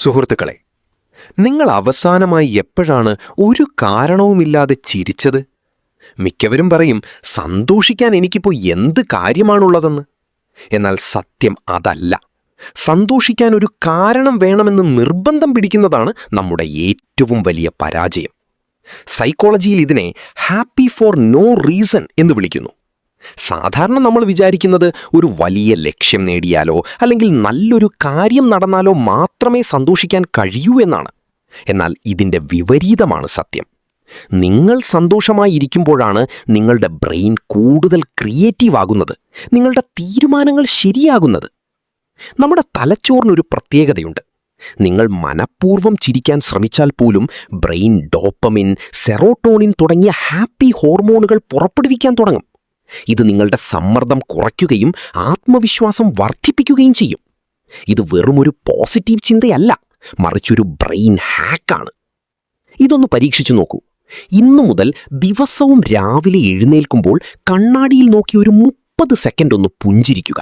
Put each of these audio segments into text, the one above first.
സുഹൃത്തുക്കളെ, നിങ്ങൾ അവസാനമായി എപ്പോഴാണ് ഒരു കാരണവുമില്ലാതെ ചിരിച്ചത്? മിക്കവരും പറയും, സന്തോഷിക്കാൻ എനിക്കിപ്പോൾ എന്ത് കാര്യമാണുള്ളതെന്ന്. എന്നാൽ സത്യം അതല്ല. സന്തോഷിക്കാൻ ഒരു കാരണം വേണമെന്ന് നിർബന്ധം പിടിക്കുന്നതാണ് നമ്മുടെ ഏറ്റവും വലിയ പരാജയം. സൈക്കോളജിയിൽ ഇതിനെ ഹാപ്പി ഫോർ നോ റീസൺ എന്ന് വിളിക്കുന്നു. സാധാരണ നമ്മൾ വിചാരിക്കുന്നത് ഒരു വലിയ ലക്ഷ്യം നേടിയാലോ അല്ലെങ്കിൽ നല്ലൊരു കാര്യം നടന്നാലോ മാത്രമേ സന്തോഷിക്കാൻ കഴിയൂ എന്നാണ്. എന്നാൽ ഇതിൻ്റെ വിപരീതമാണ് സത്യം. നിങ്ങൾ സന്തോഷമായി ഇരിക്കുമ്പോഴാണ് നിങ്ങളുടെ ബ്രെയിൻ കൂടുതൽ ക്രിയേറ്റീവ് ആകുന്നത്, നിങ്ങളുടെ തീരുമാനങ്ങൾ ശരിയാകുന്നത്. നമ്മുടെ തലച്ചോറിനൊരു പ്രത്യേകതയുണ്ട്. നിങ്ങൾ മനഃപൂർവ്വം ചിരിക്കാൻ ശ്രമിച്ചാൽ പോലും ബ്രെയിൻ ഡോപ്പമിൻ, സെറോട്ടോണിൻ തുടങ്ങിയ ഹാപ്പി ഹോർമോണുകൾ പുറപ്പെടുവിക്കാൻ തുടങ്ങും. ഇത് നിങ്ങളുടെ സമ്മർദ്ദം കുറയ്ക്കുകയും ആത്മവിശ്വാസം വർദ്ധിപ്പിക്കുകയും ചെയ്യും. ഇത് വെറുമൊരു പോസിറ്റീവ് ചിന്തയല്ല, മറിച്ചൊരു ബ്രെയിൻ ഹാക്കാണ്. ഇതൊന്ന് പരീക്ഷിച്ചു നോക്കൂ. ഇന്നു മുതൽ ദിവസവും രാവിലെ എഴുന്നേൽക്കുമ്പോൾ കണ്ണാടിയിൽ നോക്കി ഒരു 30 സെക്കൻഡ് ഒന്ന് പുഞ്ചിരിക്കുക.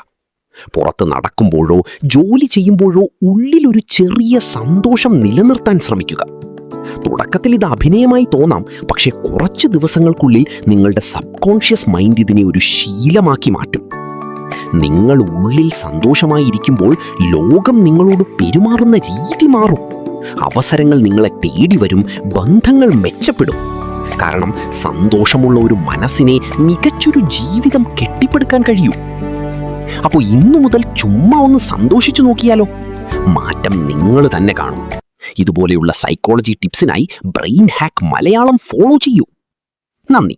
പുറത്ത് നടക്കുമ്പോഴോ ജോലി ചെയ്യുമ്പോഴോ ഉള്ളിലൊരു ചെറിയ സന്തോഷം നിലനിർത്താൻ ശ്രമിക്കുക. തുടക്കത്തിൽ ഇത് അഭിനയമായി തോന്നാം, പക്ഷെ കുറച്ച് ദിവസങ്ങൾക്കുള്ളിൽ നിങ്ങളുടെ സബ് കോൺഷ്യസ് മൈൻഡ് ഇതിനെ ഒരു ശീലമാക്കി മാറ്റും. നിങ്ങൾ ഉള്ളിൽ സന്തോഷമായിരിക്കുമ്പോൾ ലോകം നിങ്ങളോട് പെരുമാറുന്ന രീതി മാറും. അവസരങ്ങൾ നിങ്ങളെ തേടി വരും, ബന്ധങ്ങൾ മെച്ചപ്പെടും. കാരണം സന്തോഷമുള്ള ഒരു മനസ്സിനെ മികച്ചൊരു ജീവിതം കെട്ടിപ്പടുക്കാൻ കഴിയൂ. അപ്പോൾ ഇന്നു മുതൽ ചുമ്മാ ഒന്ന് സന്തോഷിച്ചു നോക്കിയാലോ? മാറ്റം നിങ്ങൾ തന്നെ കാണും. ഇതുപോലെയുള്ള സൈക്കോളജി ടിപ്സിനായി ബ്രെയിൻ ഹാക്ക് മലയാളം ഫോളോ ചെയ്യൂ. നന്ദി.